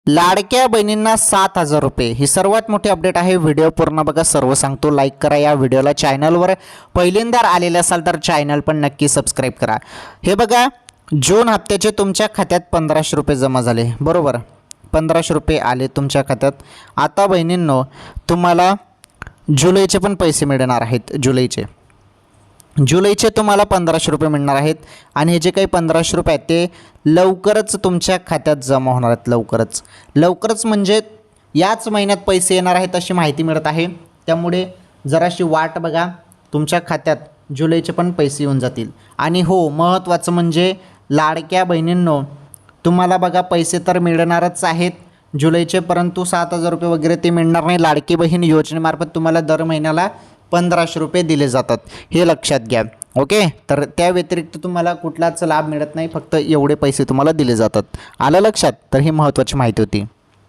लाडक्या बहिणींना 7,000 रुपये ही सर्वात मोठी अपडेट आहे। व्हिडिओ पूर्ण बघा, सर्व सांगतो। लाईक करा या व्हिडिओला। चॅनलवर पहिल्यांदा आलेले असाल तर चॅनल पण नक्की सबस्क्राईब करा। हे बघा, जून हप्त्याचे तुमच्या खात्यात 1,500 रुपये जमा झाले, बरोबर। 1,500 रुपये आले तुमच्या खात्यात। आता बहिणींनो, तुम्हाला जुलैचे पण पैसे मिळणार आहेत। जुलैचे तुम्हाला 1,500 रुपये मिळणार आहेत आणि हे जे काही 1,500 रुपये आहेत ते लवकरच तुमच्या खात्यात जमा होणार आहेत। लवकरच म्हणजे याच महिन्यात पैसे येणार आहेत अशी माहिती मिळत आहे। त्यामुळे जराशी वाट बघा, तुमच्या खात्यात जुलैचे पण पैसे येऊन जातील। आणि हो, महत्त्वाचं म्हणजे लाडक्या बहिणींनो, तुम्हाला बघा पैसे तर मिळणारच आहेत जुलैचे, परंतु 7,000 रुपये वगैरे ते मिळणार नाही। लाडकी बहीण योजनेमार्फत तुम्हाला दर महिन्याला 1,500 रुपये दिले जातात, हे लक्षात घ्या। ओके, तर त्या व्यतिरिक्त तुम्हाला कुठलाच लाभ मिळत नाही, फक्त एवढे पैसे तुम्हाला दिले जातात। आलं लक्षात? तर ही महत्त्वाची माहिती होती।